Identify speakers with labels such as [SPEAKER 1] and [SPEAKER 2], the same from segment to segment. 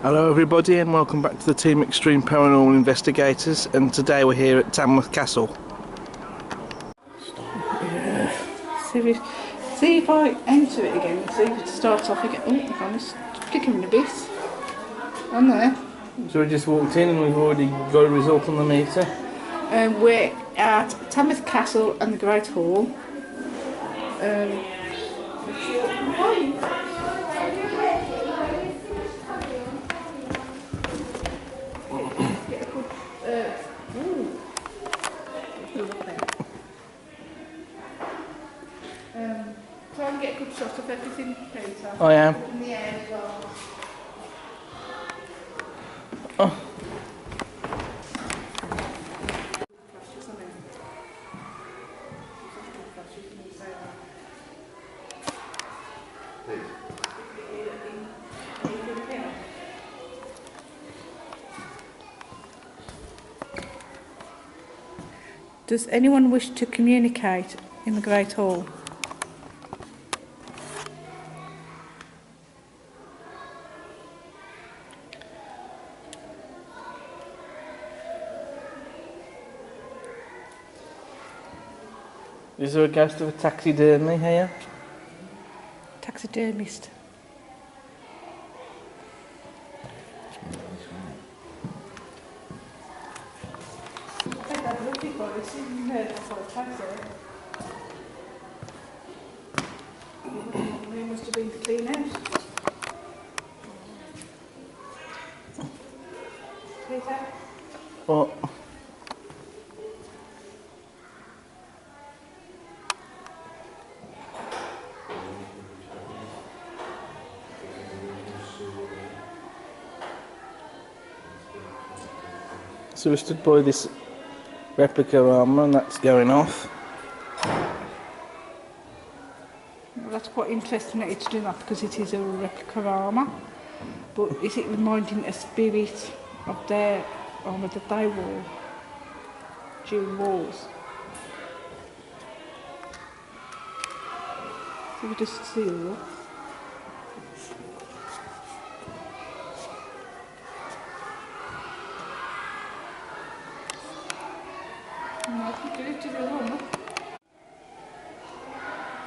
[SPEAKER 1] Hello everybody and welcome back to the Team Extreme Paranormal Investigators, and today we're here at Tamworth Castle.
[SPEAKER 2] Yeah. See if I enter it again, see if it starts off again. Oh, hang on, it's kicking a bit. On there.
[SPEAKER 1] So we just walked in and we've already got a result on the meter.
[SPEAKER 2] We're at Tamworth Castle and the Great Hall. Try and get a good shot of everything, Peter.
[SPEAKER 1] I am.
[SPEAKER 2] In the air as well.
[SPEAKER 1] Oh.
[SPEAKER 2] Does anyone wish to communicate in the Great Hall?
[SPEAKER 1] Is there a ghost of a taxidermy here?
[SPEAKER 2] Taxidermist. They must have been to clean out. Peter?
[SPEAKER 1] What? So we stood by this replica armour and that's going off.
[SPEAKER 2] Well, that's quite interesting that it's doing that because it is a replica armour. But is it reminding a spirit of their armour that they wore during wars? So we just see that.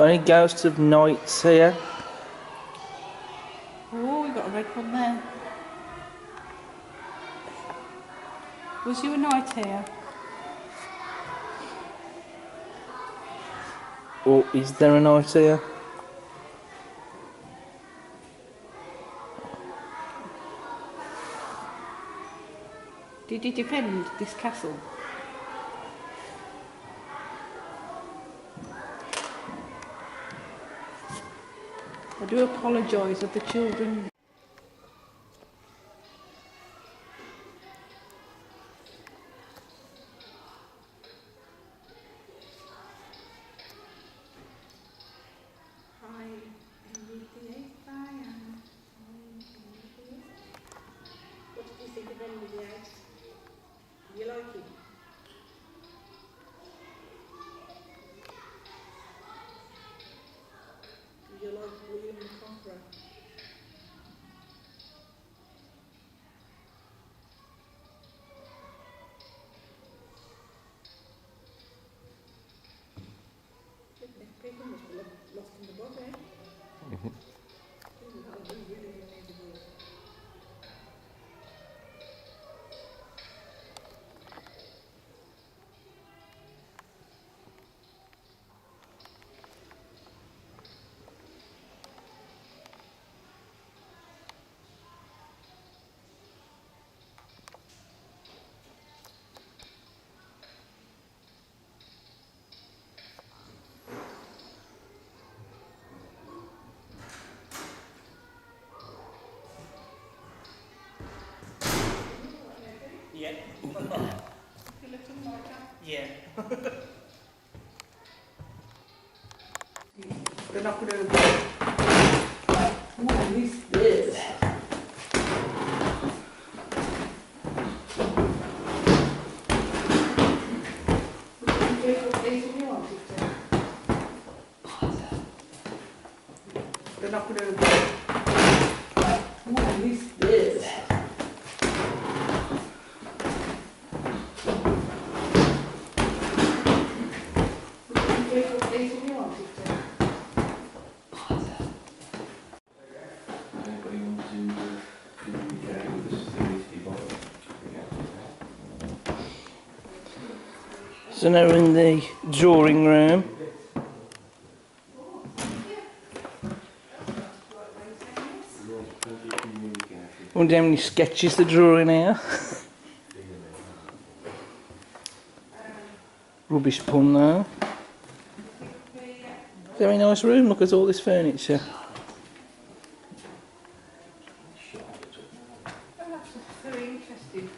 [SPEAKER 1] Any ghosts of knights here?
[SPEAKER 2] Oh, we got a red one there. Was you a knight here?
[SPEAKER 1] Or is there a knight here?
[SPEAKER 2] Did you defend this castle? I do apologise that the children... Hi, what did you think of Henry VIII? Do you like him? Do you like William the Conqueror? People must be lost in the body. That would be really amazing.
[SPEAKER 1] Yeah. Yeah.
[SPEAKER 2] They're not going to... What is this? They're not going to... What is this?
[SPEAKER 1] So now we're in the drawing room. Wonder how many sketches they're drawing here. Rubbish pun there. Very nice room, look at all this furniture.
[SPEAKER 2] Very interesting.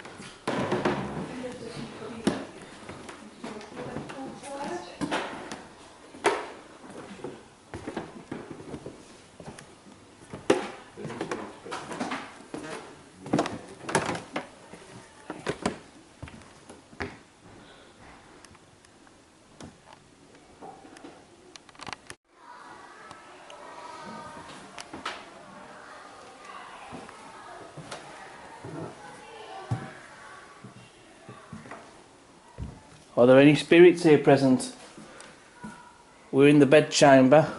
[SPEAKER 1] Are there any spirits here present? We're in the bedchamber.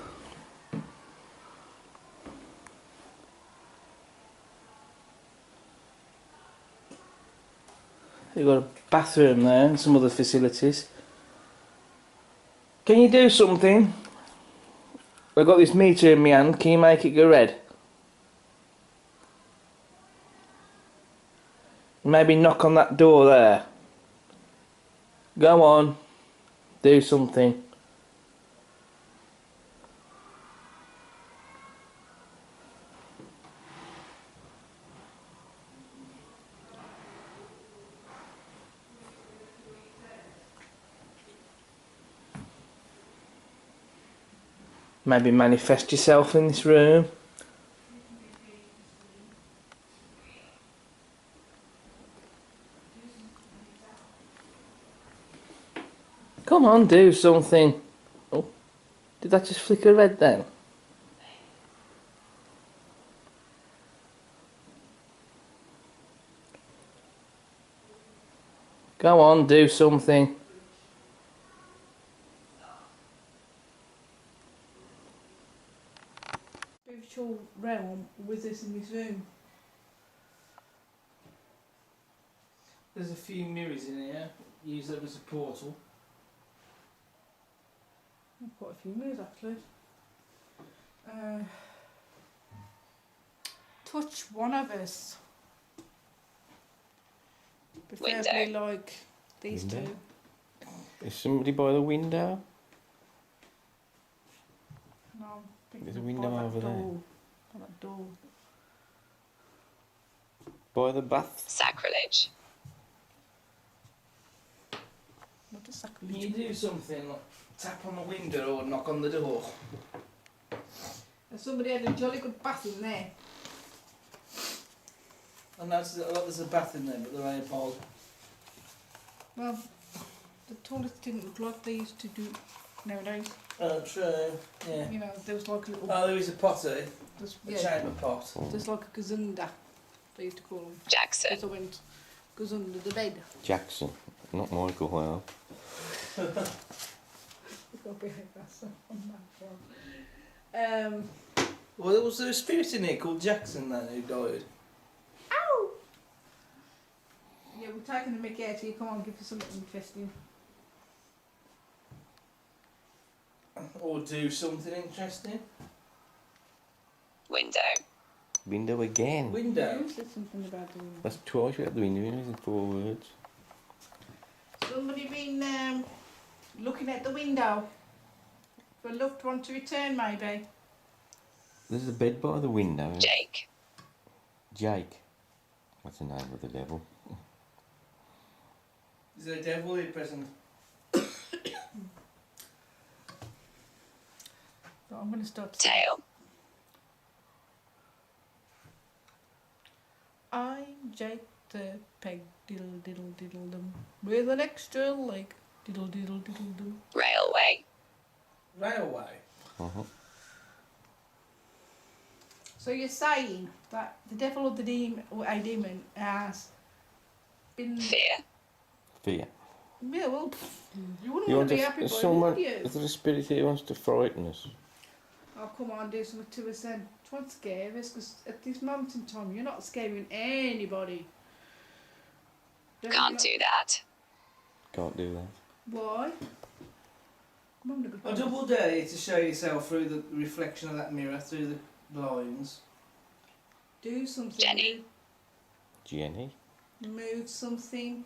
[SPEAKER 1] You've got a bathroom there and some other facilities. Can you do something? I've got this meter in my hand, can you make it go red? Maybe knock on that door there. Go on, do something. Maybe manifest yourself in this room. Come on, do something. Oh, did that just flicker red then? Go on, do something.
[SPEAKER 2] Spiritual realm with us in this room.
[SPEAKER 1] There's a few mirrors in here. Use them as a portal.
[SPEAKER 2] Quite a few mirrors actually. Touch one of us. Preferably like these
[SPEAKER 3] Window?
[SPEAKER 2] two.
[SPEAKER 3] Is somebody by the window?
[SPEAKER 2] No, I'm thinking
[SPEAKER 3] There's a
[SPEAKER 2] of
[SPEAKER 3] window
[SPEAKER 2] by that
[SPEAKER 3] over there.
[SPEAKER 2] door. By that door.
[SPEAKER 3] By the bath?
[SPEAKER 4] Sacrilege.
[SPEAKER 2] What does that
[SPEAKER 1] Can you do something like tap on the window or knock on the door?
[SPEAKER 2] Somebody had a jolly good bath in there.
[SPEAKER 1] I noticed that there's a bath in there, but there ain't a pole.
[SPEAKER 2] Well, the toilets didn't look like they used to do nowadays.
[SPEAKER 1] Oh, true. Yeah.
[SPEAKER 2] You know, there was like a little.
[SPEAKER 1] Oh, there is a potty.
[SPEAKER 2] There's,
[SPEAKER 1] A
[SPEAKER 2] yeah,
[SPEAKER 1] chamber pot.
[SPEAKER 2] there's like a gazunda, they used to call them.
[SPEAKER 4] Jackson.
[SPEAKER 2] Because I went goes under the bed.
[SPEAKER 3] Jackson, not Michael Hale.
[SPEAKER 2] Got behind that on that one.
[SPEAKER 1] Well, was there a spirit in here called Jackson then who died?
[SPEAKER 2] Ow! Yeah, we're taking the mickey out here. Come on, give us something interesting.
[SPEAKER 1] Or do something interesting?
[SPEAKER 4] Window.
[SPEAKER 3] Window again.
[SPEAKER 1] Window.
[SPEAKER 2] You said something about the window.
[SPEAKER 3] That's twice we had the window in 4 words.
[SPEAKER 2] Somebody been looking at the window for a loved one to return, maybe.
[SPEAKER 3] There's a bed by the window.
[SPEAKER 4] Jake.
[SPEAKER 3] Jake. That's the name of the devil.
[SPEAKER 1] Is there a devil here present?
[SPEAKER 2] But I'm going to start.
[SPEAKER 4] Tail.
[SPEAKER 2] I'm Jake the peg, diddle diddle diddle dum, with an extra leg, diddle diddle diddle dum.
[SPEAKER 4] Railway.
[SPEAKER 1] Railway.
[SPEAKER 3] Uh-huh.
[SPEAKER 2] So you're saying that the devil or the demon or a demon has been?
[SPEAKER 4] Fear.
[SPEAKER 3] Fear.
[SPEAKER 2] Yeah, well, you wouldn't
[SPEAKER 3] You
[SPEAKER 2] want
[SPEAKER 3] want
[SPEAKER 2] to be
[SPEAKER 3] to,
[SPEAKER 2] happy,
[SPEAKER 3] is
[SPEAKER 2] boy,
[SPEAKER 3] someone,
[SPEAKER 2] would you?
[SPEAKER 3] is there a spirit here who wants to frighten us?
[SPEAKER 2] Oh, come on, do something to us then. Try and scare us, because at this moment in time, you're not scaring anybody.
[SPEAKER 4] Can't do that.
[SPEAKER 3] Can't do that.
[SPEAKER 2] Why? Come on,
[SPEAKER 1] I double dare you to show yourself through the reflection of that mirror, through the blinds.
[SPEAKER 2] Do something.
[SPEAKER 4] Jenny.
[SPEAKER 3] Jenny?
[SPEAKER 2] Move something.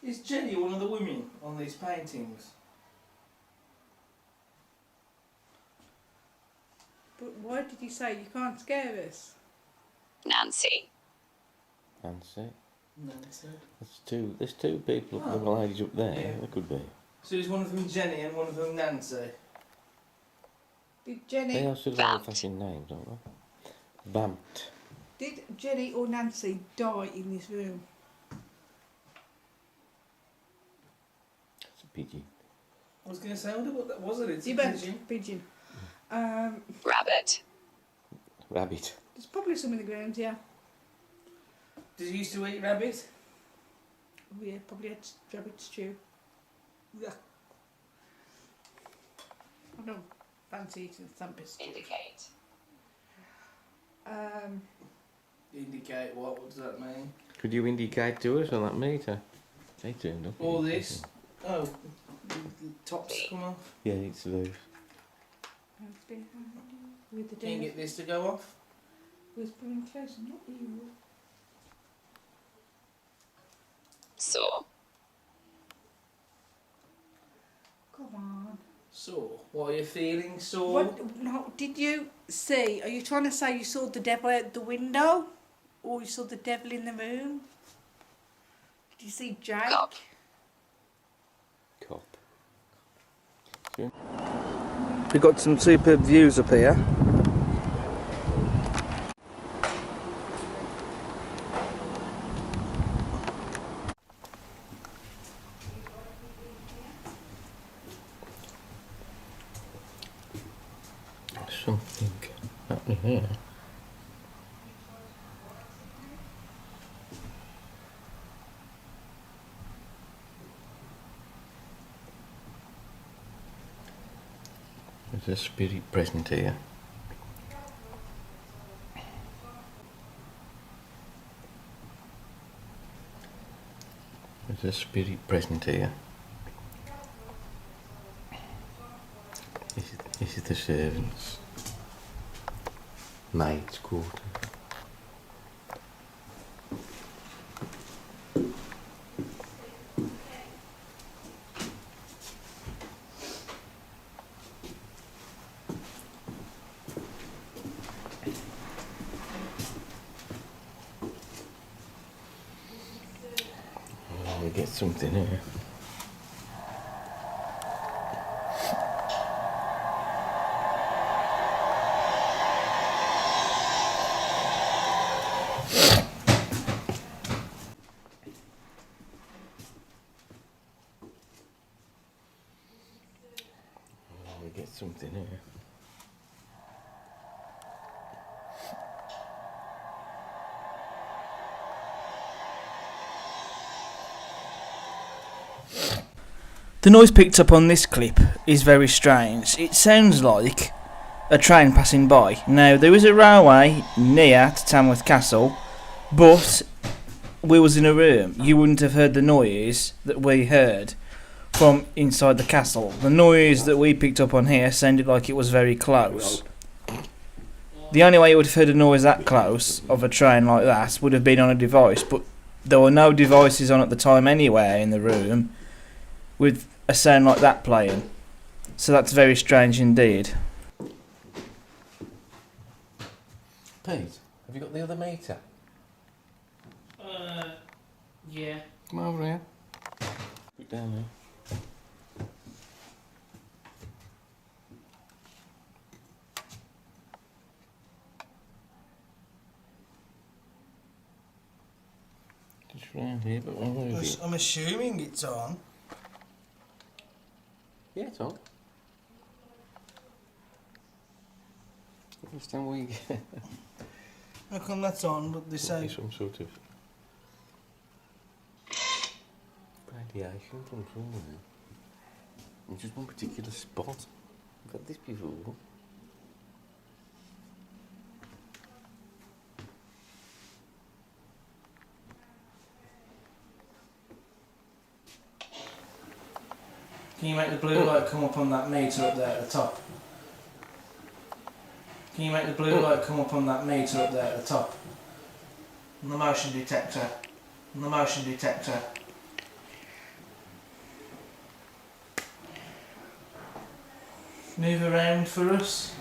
[SPEAKER 1] Is Jenny one of the women on these paintings?
[SPEAKER 2] But why did you say you can't scare us?
[SPEAKER 4] Nancy.
[SPEAKER 3] Nancy?
[SPEAKER 1] Nancy.
[SPEAKER 3] There's two people,
[SPEAKER 1] Oh.
[SPEAKER 3] the ladies up there.
[SPEAKER 1] Yeah.
[SPEAKER 3] There could be.
[SPEAKER 1] So is one of them Jenny and one of them Nancy?
[SPEAKER 2] Did Jenny?
[SPEAKER 3] They are sort of
[SPEAKER 4] Vamped.
[SPEAKER 3] old-fashioned names, aren't they? Vamped.
[SPEAKER 2] Did Jenny or Nancy die in this room?
[SPEAKER 3] It's a pigeon.
[SPEAKER 1] I was going to say, I wonder what that was. It's a
[SPEAKER 2] You bet.
[SPEAKER 1] pigeon.
[SPEAKER 2] Pigeon.
[SPEAKER 4] Rabbit.
[SPEAKER 3] Rabbit.
[SPEAKER 2] There's probably some in the ground, yeah.
[SPEAKER 1] Did you used to eat rabbit?
[SPEAKER 2] Oh yeah, probably had rabbit stew. Yeah. I don't fancy eating some biscuit.
[SPEAKER 4] Indicate.
[SPEAKER 1] Indicate what? What does that mean?
[SPEAKER 3] Could you indicate to us on that meter? They turned up.
[SPEAKER 1] All this? Oh, the tops come off.
[SPEAKER 3] Yeah, it's those.
[SPEAKER 2] With the
[SPEAKER 1] Can you
[SPEAKER 2] devil
[SPEAKER 1] get this to go off?
[SPEAKER 2] whispering close, not you.
[SPEAKER 4] Saw.
[SPEAKER 2] Come on.
[SPEAKER 1] Sore. What are you feeling? Sore?
[SPEAKER 2] What? No, did you see? Are you trying to say you saw the devil out the window, or you saw the devil in the room? Did you see Jake?
[SPEAKER 4] Cop.
[SPEAKER 3] Cop.
[SPEAKER 1] We've got some superb views up here.
[SPEAKER 3] Something happening here. There's a spirit present here. There's a spirit present here. This is the servants' maid's quarter. We get something here. We get something here.
[SPEAKER 1] The noise picked up on this clip is very strange. It sounds like a train passing by. Now, there is a railway near to Tamworth Castle, but we was in a room. You wouldn't have heard the noise that we heard from inside the castle. The noise that we picked up on here sounded like it was very close. The only way you would have heard a noise that close of a train like that would have been on a device, but there were no devices on at the time anywhere in the room with a sound like that playing. So that's very strange indeed.
[SPEAKER 3] Pete, have you got the other meter?
[SPEAKER 1] Yeah.
[SPEAKER 3] Come over here. Put it down there. Just round here, but we'll move it.
[SPEAKER 1] I'm assuming it's on.
[SPEAKER 3] Yeah, it's on. I understand where you get
[SPEAKER 1] How come that's on, but they say...
[SPEAKER 3] some sort of radiation from somewhere. In just one particular spot. I've had this before.
[SPEAKER 1] Can you make the blue light come up on that meter up there at the top? Can you make the blue light come up on that meter up there at the top? On the motion detector. On the motion detector. Move around for us.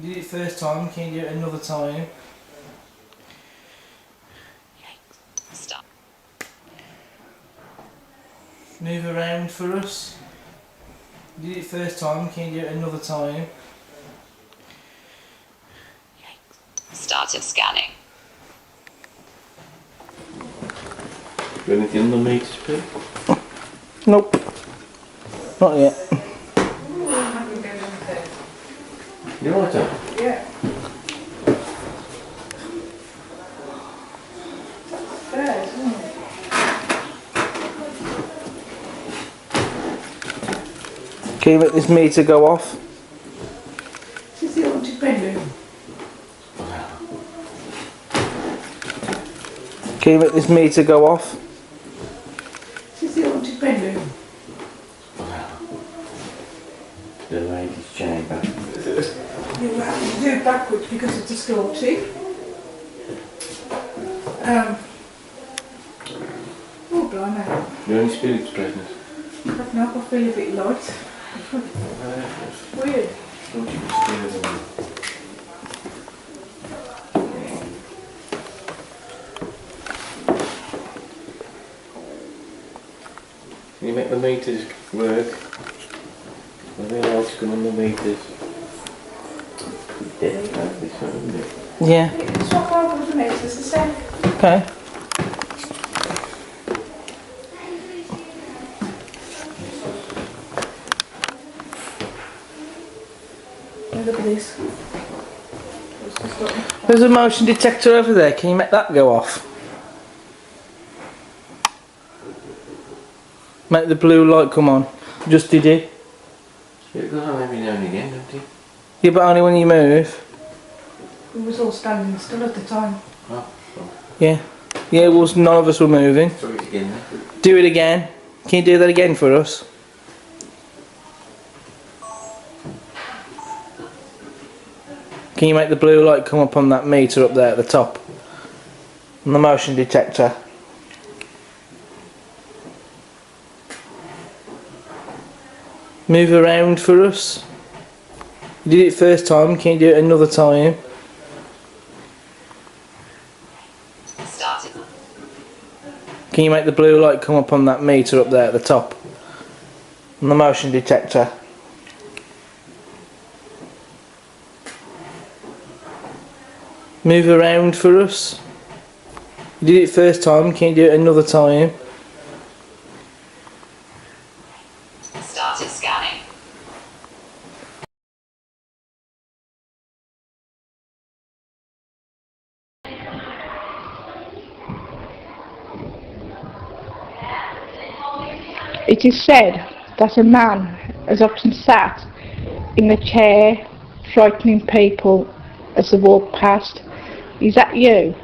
[SPEAKER 1] You did it first time, can you do it another time?
[SPEAKER 4] Stop.
[SPEAKER 1] Move around for us. You did it first time, can you do it another time?
[SPEAKER 4] Started scanning.
[SPEAKER 3] Anything on the meters, Pete?
[SPEAKER 1] Nope. Not yet.
[SPEAKER 3] You want to?
[SPEAKER 2] Yeah. There, isn't it?
[SPEAKER 1] Can you make this meter go off?
[SPEAKER 2] This is the haunted bedroom.
[SPEAKER 1] Can you make this meter go off?
[SPEAKER 2] This is the haunted bedroom.
[SPEAKER 3] The ladies' chamber.
[SPEAKER 2] You will have to do it backwards because it's distorting. Oh, blimey.
[SPEAKER 3] The only spirit's present.
[SPEAKER 2] But now I feel a bit light. Weird.
[SPEAKER 3] Can you make the meters work? The lights come on the meters. Yeah, that'd be fun, wouldn't it?
[SPEAKER 1] Yeah.
[SPEAKER 2] You can swap over with the meters the same.
[SPEAKER 1] Okay.
[SPEAKER 2] Look at this.
[SPEAKER 1] There's a motion detector over there. Can you make that go off? Make the blue light come on. Just did it.
[SPEAKER 3] It goes on every now and again, doesn't it?
[SPEAKER 1] Yeah, but only when you move.
[SPEAKER 2] We was all standing still at the time.
[SPEAKER 3] Oh,
[SPEAKER 1] Yeah. Yeah, well, none of us were moving.
[SPEAKER 3] sorry again then.
[SPEAKER 1] Do it again. Can you do that again for us? Can you make the blue light come up on that meter up there at the top? On the motion detector. Move around for us. You did it first time, can you do it another time?
[SPEAKER 4] Started.
[SPEAKER 1] Can you make the blue light come up on that meter up there at the top? On the motion detector. Move around for us. You did it first time, can you do it another time?
[SPEAKER 4] Started scanning.
[SPEAKER 2] It is said that a man has often sat in the chair frightening people as they walk past. Is that you?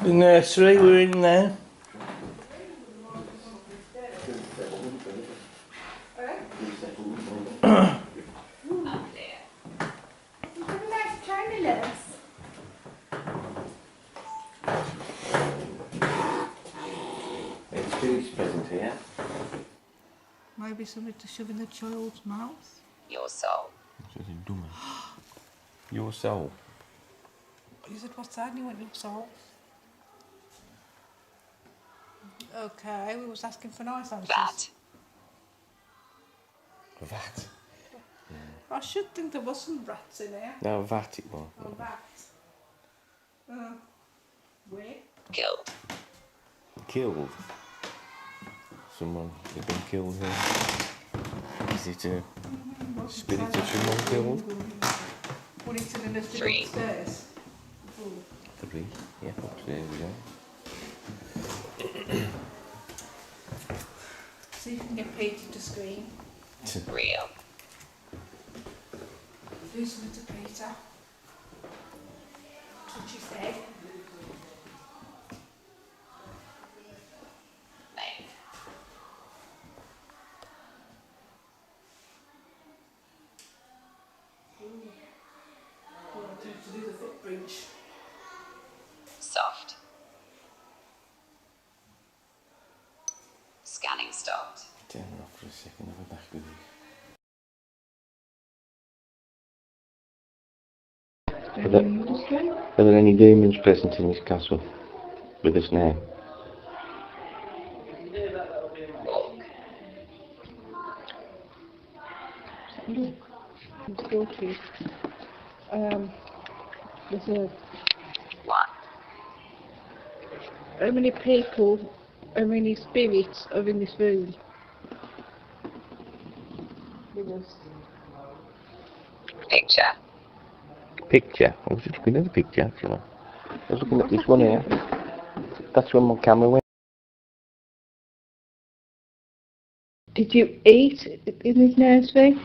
[SPEAKER 1] The nursery, we're in there.
[SPEAKER 3] It's spirit's present here.
[SPEAKER 2] Maybe something to shove in the child's mouth.
[SPEAKER 4] Your soul.
[SPEAKER 3] Such a dummy. Your soul.
[SPEAKER 2] You said what's that? You went your soul. Okay, we was asking for nice answers.
[SPEAKER 4] That.
[SPEAKER 3] Vat.
[SPEAKER 2] I should think there was some rats in here.
[SPEAKER 3] No, vat it was.
[SPEAKER 2] Or rats. Where?
[SPEAKER 4] Killed.
[SPEAKER 3] Killed. Someone has been killed here. Is it a spirit of someone killed?
[SPEAKER 2] Put it in the nest
[SPEAKER 4] 3.
[SPEAKER 2] upstairs. Ooh.
[SPEAKER 3] 3. Yeah, upstairs we go.
[SPEAKER 2] See if you can get Peter to scream.
[SPEAKER 4] Real.
[SPEAKER 2] Do something to Peter. Touch his head.
[SPEAKER 4] stopped.
[SPEAKER 3] Turn it off for a second, I'll be back with you. Are there any demons present in this castle with us now?
[SPEAKER 2] Let's go to there's a
[SPEAKER 4] One.
[SPEAKER 2] how many people, how many spirits are in this room? With us.
[SPEAKER 4] Picture.
[SPEAKER 3] Picture? I was just looking at the picture actually. I was looking at this one here. That's when my camera went.
[SPEAKER 2] Did you eat in this nursery?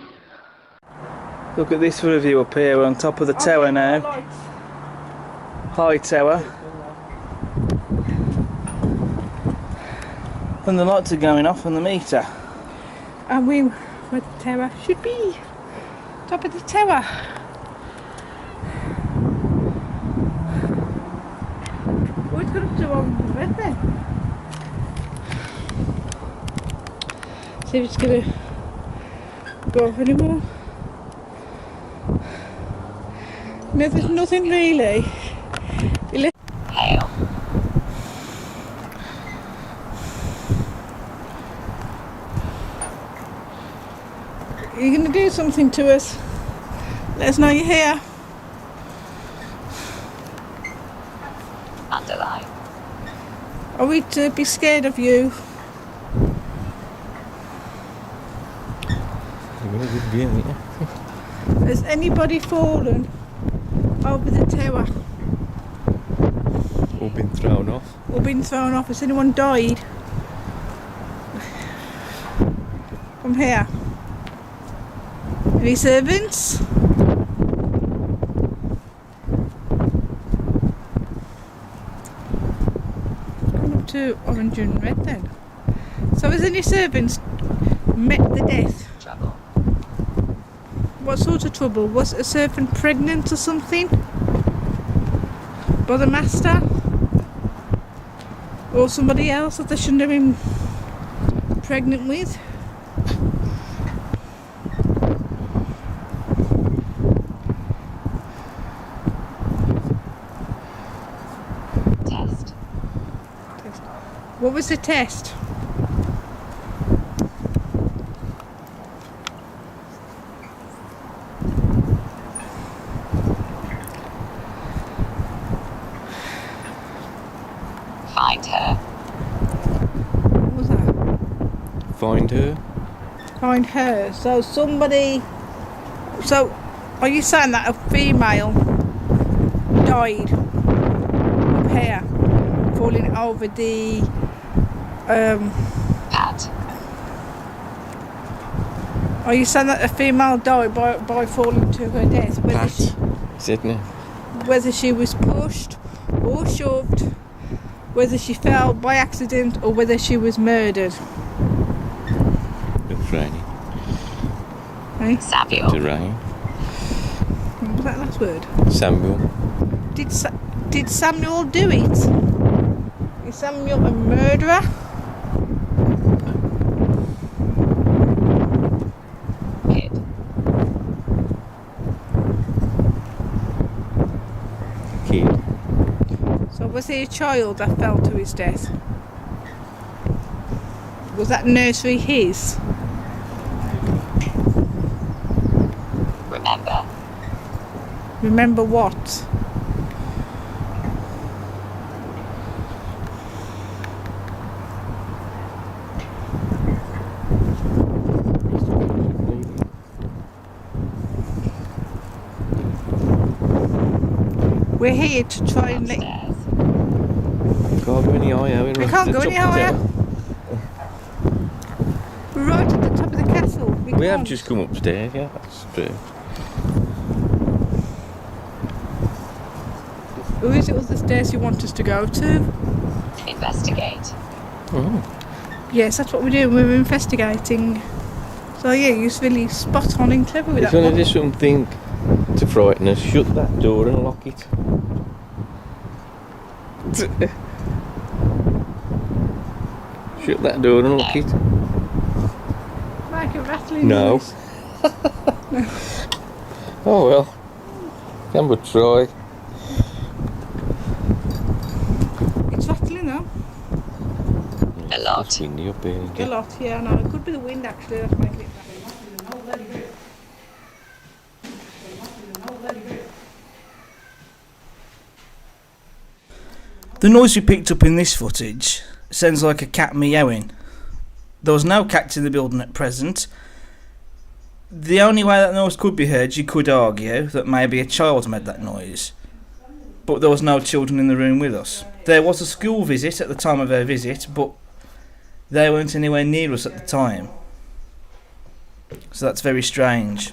[SPEAKER 1] Look at this for a view up here. We're on top of the tower now. High tower. And the lights are going off on the meter.
[SPEAKER 2] And we where the tower should be. Top of the tower. What's got up to on the bed then? See if it's gonna go off anymore. No, there's nothing really.
[SPEAKER 4] Hail.
[SPEAKER 2] You're going to do something to us. Let us know you're here.
[SPEAKER 4] Underline.
[SPEAKER 2] Are we to be scared of you? Has anybody fallen over the tower?
[SPEAKER 3] All been thrown off.
[SPEAKER 2] Or been thrown off? Has anyone died? From here? Any servants? Come up to orange and red then. So has any servants met the death?
[SPEAKER 4] Trouble.
[SPEAKER 2] What sort of trouble? Was a servant pregnant or something? By the master? Or somebody else that they shouldn't have been pregnant with?
[SPEAKER 4] Test.
[SPEAKER 2] What was the test?
[SPEAKER 4] Find her.
[SPEAKER 2] What was that?
[SPEAKER 3] Find her.
[SPEAKER 2] Find her. So somebody. So, are you saying that a female died up here, falling over the
[SPEAKER 4] Pat.
[SPEAKER 2] Are you saying that a female died by falling to her death?
[SPEAKER 3] Pat. Isn't it?
[SPEAKER 2] Whether she was pushed or shoved, whether she fell by accident or whether she was murdered?
[SPEAKER 3] It was raining.
[SPEAKER 2] Eh?
[SPEAKER 4] Samuel.
[SPEAKER 3] To rain.
[SPEAKER 2] What was that last word?
[SPEAKER 3] Samuel.
[SPEAKER 2] Did Samuel do it? Is Samuel a murderer?
[SPEAKER 4] Kid.
[SPEAKER 3] Kid.
[SPEAKER 2] So was he a child that fell to his death? Was that nursery his?
[SPEAKER 4] Remember.
[SPEAKER 2] Remember what? We're here to try and let...
[SPEAKER 4] Upstairs.
[SPEAKER 3] Can't go any higher.
[SPEAKER 2] We can't go any higher. We're right at the top of the castle.
[SPEAKER 3] We have
[SPEAKER 2] can't.
[SPEAKER 3] just come upstairs, yeah. That's true.
[SPEAKER 2] Or is it other stairs you want us to go to?
[SPEAKER 4] Investigate.
[SPEAKER 3] Oh.
[SPEAKER 2] Yes, that's what we're doing. We're investigating. So yeah, you're really spot on and clever with
[SPEAKER 3] If
[SPEAKER 2] that
[SPEAKER 3] you want
[SPEAKER 2] one.
[SPEAKER 3] to do something to frighten us, shut that door and lock it. Shut that door and lock it.
[SPEAKER 2] rattling
[SPEAKER 3] No.
[SPEAKER 2] noise.
[SPEAKER 3] Oh well. Can but try.
[SPEAKER 2] It's rattling though.
[SPEAKER 4] A lot.
[SPEAKER 3] It's windy up here, isn't
[SPEAKER 2] A
[SPEAKER 3] it?
[SPEAKER 2] lot, yeah, no, it could be the wind actually that's making it rattling.
[SPEAKER 1] The noise we picked up in this footage sounds like a cat meowing. There was no cats in the building at present. The only way that noise could be heard, you could argue, that maybe a child made that noise. But there was no children in the room with us. There was a school visit at the time of our visit, but they weren't anywhere near us at the time. So that's very strange.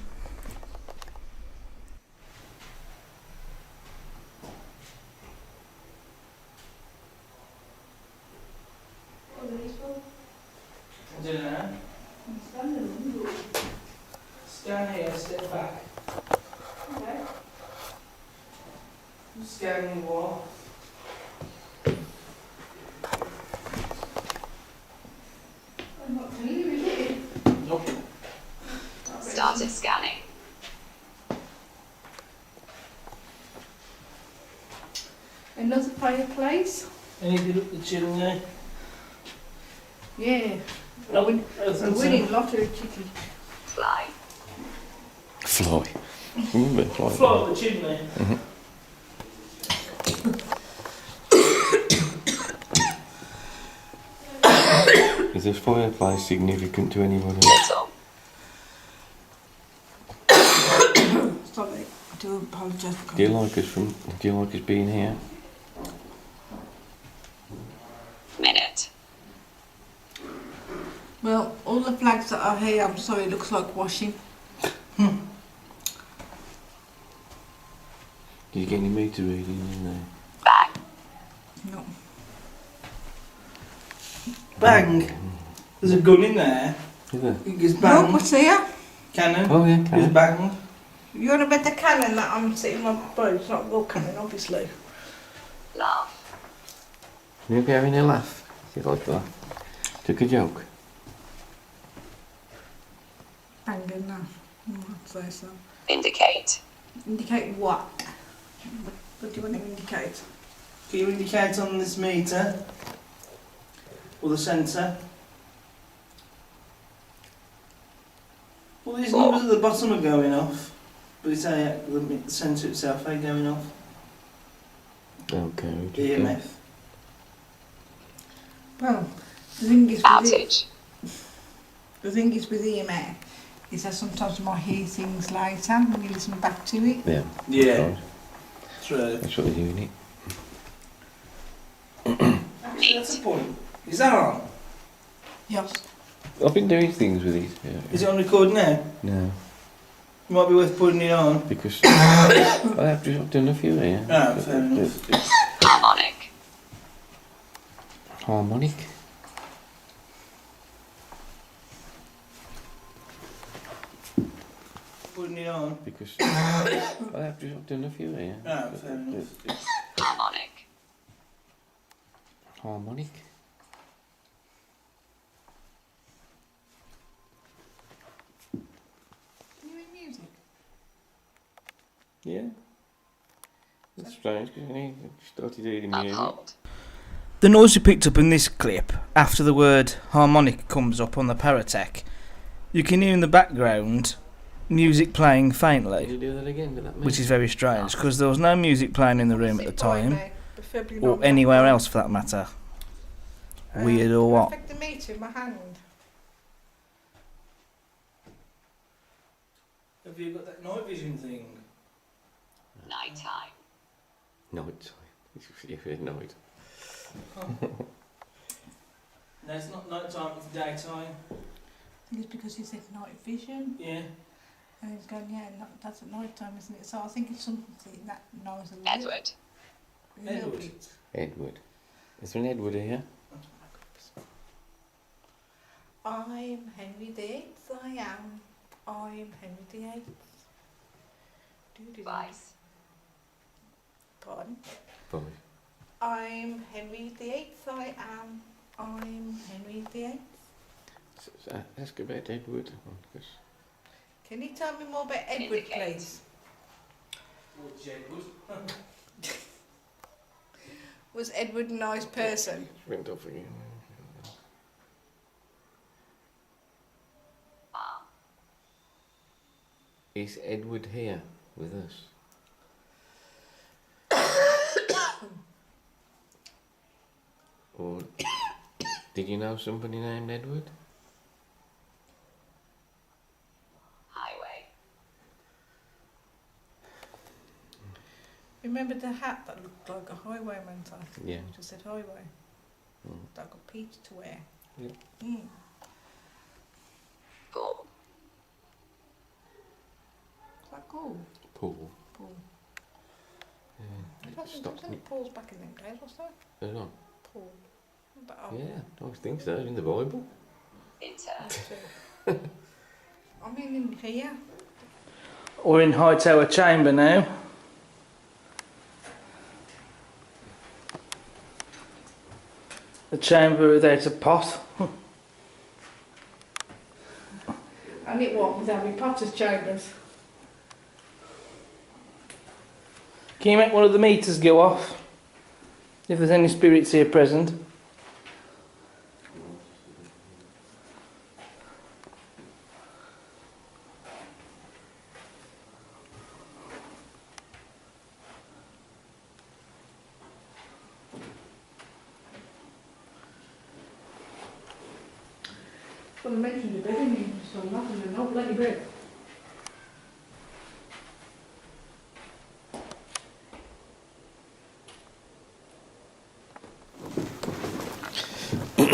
[SPEAKER 1] I don't know. Stand here, step back.
[SPEAKER 2] Okay.
[SPEAKER 1] Scan the wall.
[SPEAKER 2] I'm not clear, is it?
[SPEAKER 1] Nope.
[SPEAKER 4] Started scanning.
[SPEAKER 2] Another fireplace?
[SPEAKER 1] Anything up the chimney?
[SPEAKER 2] Yeah.
[SPEAKER 1] Nope.
[SPEAKER 2] A winning lottery ticket.
[SPEAKER 4] Fly.
[SPEAKER 3] Fly. Remember fly?
[SPEAKER 1] Fly up the chimney.
[SPEAKER 3] Is this fireplace significant to anybody?
[SPEAKER 4] Little.
[SPEAKER 2] Sorry, I do apologise for
[SPEAKER 3] Do you like us being here?
[SPEAKER 4] Minute.
[SPEAKER 2] Well, all the flags that are here, I'm sorry, it looks like washing.
[SPEAKER 3] Did you get any meter reading in there?
[SPEAKER 4] Bang.
[SPEAKER 2] No.
[SPEAKER 1] Bang! There's a gun in there.
[SPEAKER 3] Is there?
[SPEAKER 1] It goes
[SPEAKER 2] No,
[SPEAKER 1] bang.
[SPEAKER 2] what's here?
[SPEAKER 1] Cannon.
[SPEAKER 3] Oh yeah,
[SPEAKER 1] Goes
[SPEAKER 3] can.
[SPEAKER 1] bang.
[SPEAKER 2] You're on about the cannon that I'm sitting on my boat. It's not a real cannon, obviously.
[SPEAKER 4] Laugh.
[SPEAKER 3] You be having a laugh? You like that? Took a joke.
[SPEAKER 2] Banging now. I'd say so.
[SPEAKER 4] Indicate.
[SPEAKER 2] Indicate what? What do you want to indicate?
[SPEAKER 1] Can you indicate on this meter? Or the sensor? Well, these numbers at the bottom are going off. But it's the sensor itself ain't going off.
[SPEAKER 3] Okay.
[SPEAKER 1] EMF.
[SPEAKER 2] Well, the thing is with
[SPEAKER 4] Outage.
[SPEAKER 2] the thing is with EMF is that sometimes you might hear things later when you listen back to it.
[SPEAKER 3] Yeah.
[SPEAKER 1] Yeah.
[SPEAKER 3] Right.
[SPEAKER 1] True.
[SPEAKER 3] That's what they're doing it.
[SPEAKER 1] Actually, that's a point. Is that on?
[SPEAKER 2] Yes.
[SPEAKER 3] I've been doing things with it. Yeah.
[SPEAKER 1] Is it on record now?
[SPEAKER 3] No,
[SPEAKER 1] It might be worth putting it on.
[SPEAKER 3] because I've done a few here.
[SPEAKER 1] Ah, fair enough.
[SPEAKER 4] Harmonic.
[SPEAKER 3] Harmonic.
[SPEAKER 1] Putting it on.
[SPEAKER 3] Because I've done a few here.
[SPEAKER 1] Ah, fair enough.
[SPEAKER 4] Harmonic.
[SPEAKER 3] Harmonic.
[SPEAKER 2] Can you hear music?
[SPEAKER 3] Yeah. That's strange because I started hearing music.
[SPEAKER 4] Uphold.
[SPEAKER 1] The noise we picked up in this clip, after the word harmonic comes up on the Paratech, you can hear in the background music playing
[SPEAKER 3] Did
[SPEAKER 1] faintly,
[SPEAKER 3] you do that again? Did that mean?
[SPEAKER 1] which is very strange because there was no music playing in the room at the
[SPEAKER 2] Sit by
[SPEAKER 1] time,
[SPEAKER 2] me, preferably not
[SPEAKER 1] or
[SPEAKER 2] with
[SPEAKER 1] anywhere
[SPEAKER 2] that
[SPEAKER 1] else for that matter. Weird or
[SPEAKER 2] can I
[SPEAKER 1] what?
[SPEAKER 2] affect the meter in my hand?
[SPEAKER 1] Have you got that night vision thing?
[SPEAKER 4] Nighttime.
[SPEAKER 3] Night time. If it's night.
[SPEAKER 1] No, it's not night time, it's daytime.
[SPEAKER 2] I think it's because he said night vision,
[SPEAKER 1] Yeah.
[SPEAKER 2] and he's going, yeah, that's at night time, isn't it? So I think it's something that knows a little,
[SPEAKER 4] Edward.
[SPEAKER 2] a little
[SPEAKER 1] Edward.
[SPEAKER 2] bit.
[SPEAKER 3] Edward. Is there an Edward here?
[SPEAKER 2] I'm Henry VIII, I am. I'm Henry VIII.
[SPEAKER 4] Vice.
[SPEAKER 2] Pardon?
[SPEAKER 3] Boy.
[SPEAKER 2] I'm Henry VIII, I am. I'm Henry VIII.
[SPEAKER 3] Ask about Edward. 'Cause
[SPEAKER 2] Can you tell me more about Edward,
[SPEAKER 4] Indicate.
[SPEAKER 2] please? Was Edward a nice person?
[SPEAKER 3] went off again.
[SPEAKER 4] Farm.
[SPEAKER 3] Is Edward here with us? Or did you know somebody named Edward?
[SPEAKER 4] Highway.
[SPEAKER 2] Remember the hat that looked like a highwayman's hat?
[SPEAKER 3] Yeah.
[SPEAKER 2] It just said highway.
[SPEAKER 3] Mm.
[SPEAKER 2] That got Peter to wear.
[SPEAKER 3] Yeah.
[SPEAKER 2] Mm.
[SPEAKER 4] Pool.
[SPEAKER 2] Is that cool?
[SPEAKER 3] Paul.
[SPEAKER 2] Paul.
[SPEAKER 3] Yeah.
[SPEAKER 2] I don't think there was any Pauls back in them days, was there?
[SPEAKER 3] They're not.
[SPEAKER 2] Paul. But oh,
[SPEAKER 3] Yeah, I think so. In the Bible.
[SPEAKER 4] Inter.
[SPEAKER 2] I mean in here.
[SPEAKER 1] We're in Hightower Chamber now. The chamber without a pot.
[SPEAKER 2] And it was Harry Potter's chambers.
[SPEAKER 1] Can you make one of the meters go off? If there's any spirits here present.
[SPEAKER 2] Well, I mentioned the bed in here, so nothing, and no bloody bed.
[SPEAKER 3] Are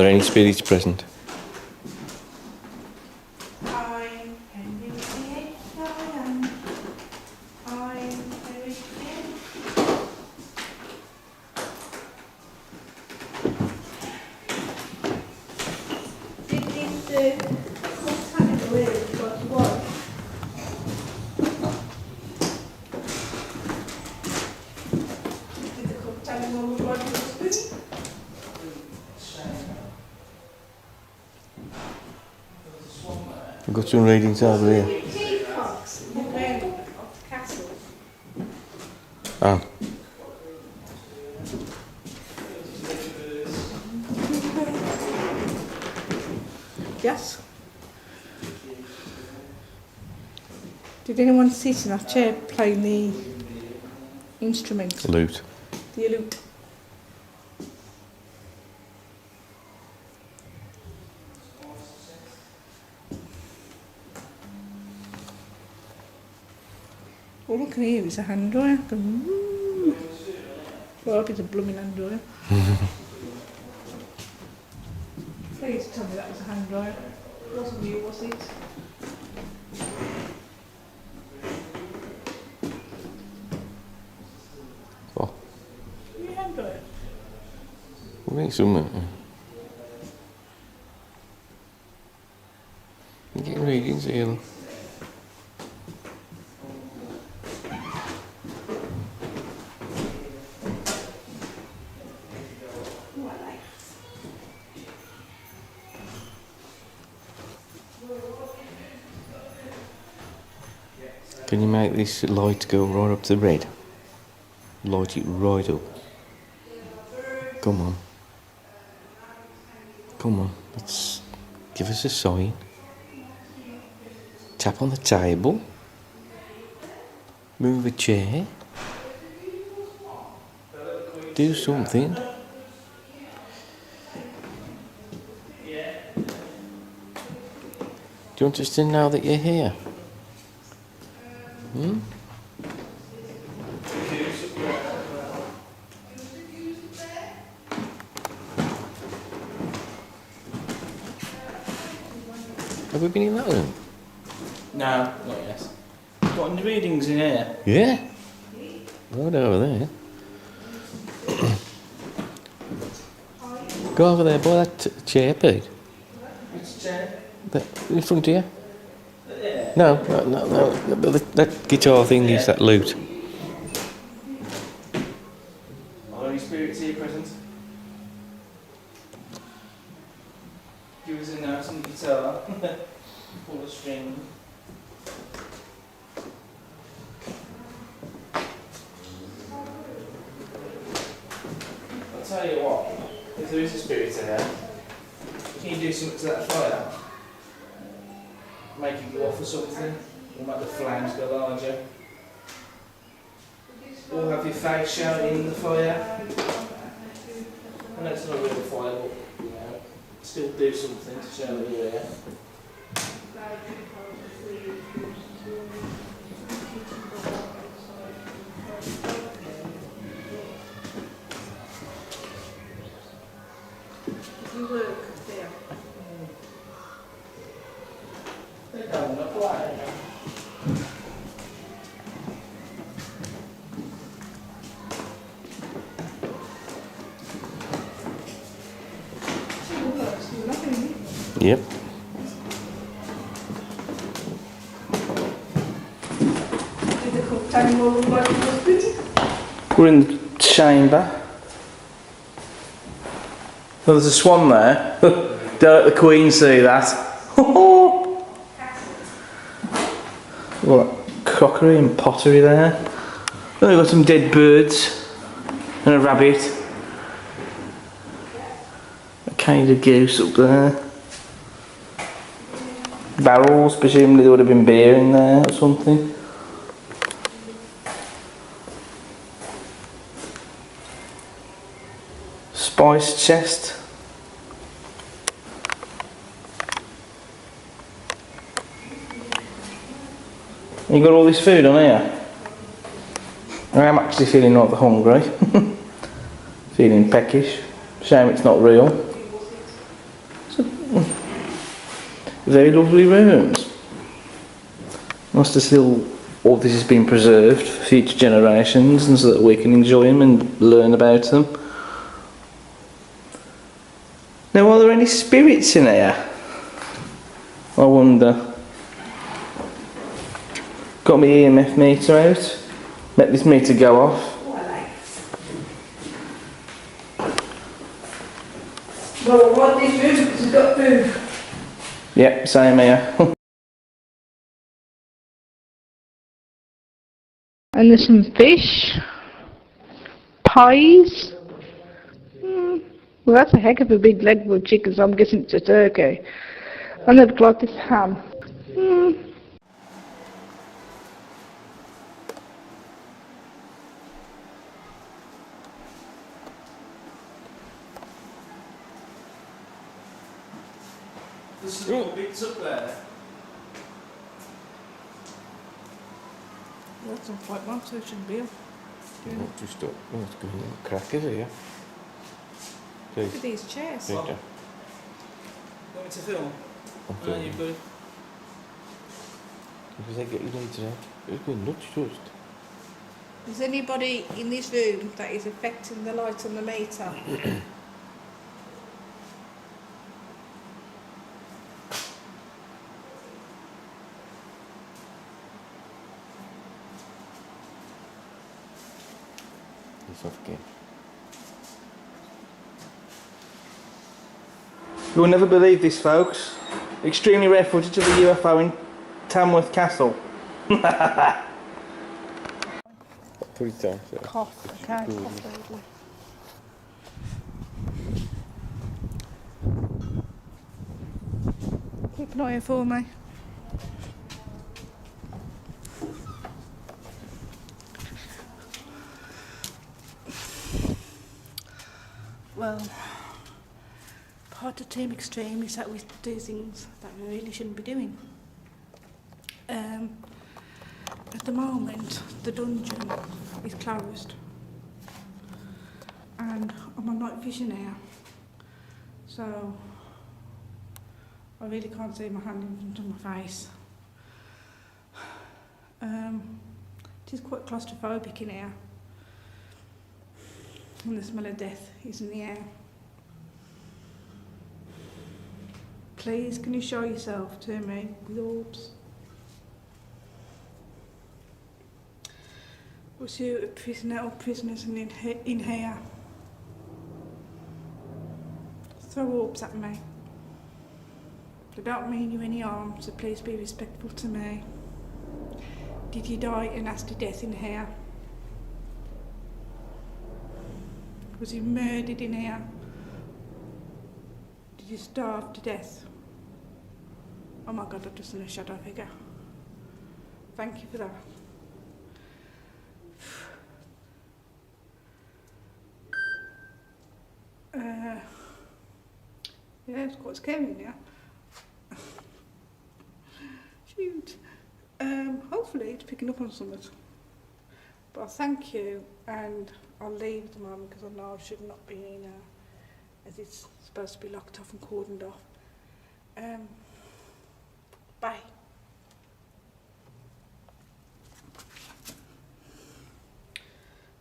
[SPEAKER 3] there any spirits present?
[SPEAKER 2] I'm very scared, I'm very scared. Did what's happening where you got to watch? Did the cook tell you what was watching the spoon?
[SPEAKER 3] We've got some readings over here.
[SPEAKER 2] Teapots in the ground of the castle.
[SPEAKER 3] Oh.
[SPEAKER 2] Yes. Did anyone sit in that chair playing the instrument,
[SPEAKER 3] Loot.
[SPEAKER 2] the lute? All I can hear is a hand dryer. Well, I hope it's a blooming hand dryer. Please tell me that was a hand dryer. It wasn't you, was it?
[SPEAKER 3] Oh,
[SPEAKER 2] Your hand dryer?
[SPEAKER 3] I think some. I'm getting readings here. Can you make this light go right up to the red? Light it right up. Come on. Come on, let's give us a sign. Tap on the table. Move a chair. Do something. Do you want us to know that you're here? Hmm? Have we been in that room?
[SPEAKER 1] No, not yet. Got any readings in here?
[SPEAKER 3] Yeah. Right over there. Go over there by that chair, Pete.
[SPEAKER 1] Which chair?
[SPEAKER 3] In front of you. No. That guitar thing is that lute.
[SPEAKER 1] Are there any spirits here present? string. I'll tell you what, if there is a spirit in there, can you do something to that fire? Make it go off or something, or make the flames go larger. Or have your face shown in the fire. I know it's not a real fire, but you know, still do something to show that you're here.
[SPEAKER 2] You work there.
[SPEAKER 1] They don't want to play.
[SPEAKER 3] Yep.
[SPEAKER 2] Did the cook tell you all about the husband?
[SPEAKER 1] We're in the chamber. Well, there's a swan there. Don't let the Queen see that. What crockery and pottery there. Oh, we've got some dead birds and a rabbit. A caged goose up there. Barrels, presumably there would have been beer in there or something. Spice chest. You got all this food on here? I am actually feeling rather hungry. Feeling peckish. Shame it's not real. So, very lovely rooms. Must have still all this has been preserved for future generations and so that we can enjoy them and learn about them. Now, are there any spirits in here? I wonder. Got my EMF meter out. Let this meter go off.
[SPEAKER 2] Well, what these food because we've got food.
[SPEAKER 1] Yep, same here.
[SPEAKER 2] And there's some fish, pies. Well, that's a heck of a big leg of chicken, so I'm guessing it's a turkey. And they've got this ham.
[SPEAKER 1] There's some little bits up there.
[SPEAKER 2] That's not quite one, so it should be.
[SPEAKER 3] Oh, just up. Oh, it's going to crack, is it? Yeah.
[SPEAKER 2] Look at
[SPEAKER 3] Please.
[SPEAKER 2] these chairs.
[SPEAKER 3] Take that.
[SPEAKER 1] Want me to film?
[SPEAKER 3] Okay.
[SPEAKER 1] No, you've got it.
[SPEAKER 3] Because I get you later. It's going nuts just.
[SPEAKER 2] Is anybody in this room that is affecting the light on the meter?
[SPEAKER 3] It's off again.
[SPEAKER 1] You will never believe this, folks. Extremely rare footage of a UFO in Tamworth Castle.
[SPEAKER 3] Put it down. So.
[SPEAKER 2] Cough, okay,
[SPEAKER 3] Cool.
[SPEAKER 2] cough over. Keep an eye out for me. Well, part of Team Extreme is that we do things that we really shouldn't be doing. At the moment, the dungeon is closed, and I'm on night vision here, so I really can't see my hand in front of my face. It is quite claustrophobic in here, and the smell of death is in the air. Please, can you show yourself to me with orbs? Was you a prisoner or prisoners in here? Throw orbs at me. I don't mean you any harm, so please be respectful to me. Did you die a nasty death in here? Was you murdered in here? Did you starve to death? Oh my God, I've just seen a shadow figure. Thank you for that. Yeah, it's quite scary now. Shoot. Hopefully it's picking up on something. But I'll thank you, and I'll leave at the moment because I know I should not be in here, as it's supposed to be locked off and cordoned off. Bye.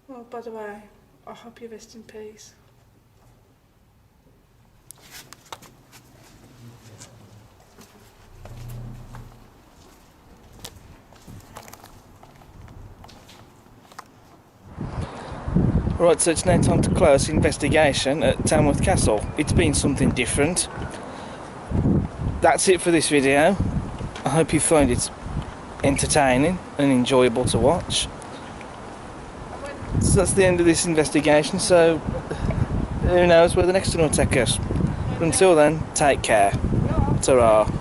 [SPEAKER 2] Oh, by the way, I hope you rest in peace.
[SPEAKER 1] Right, so it's now time to close the investigation at Tamworth Castle. It's been something different. That's it for this video. I hope you find it entertaining and enjoyable to watch. So that's the end of this investigation, so who knows where the next one will take us. But until then, take care. Ta-ra.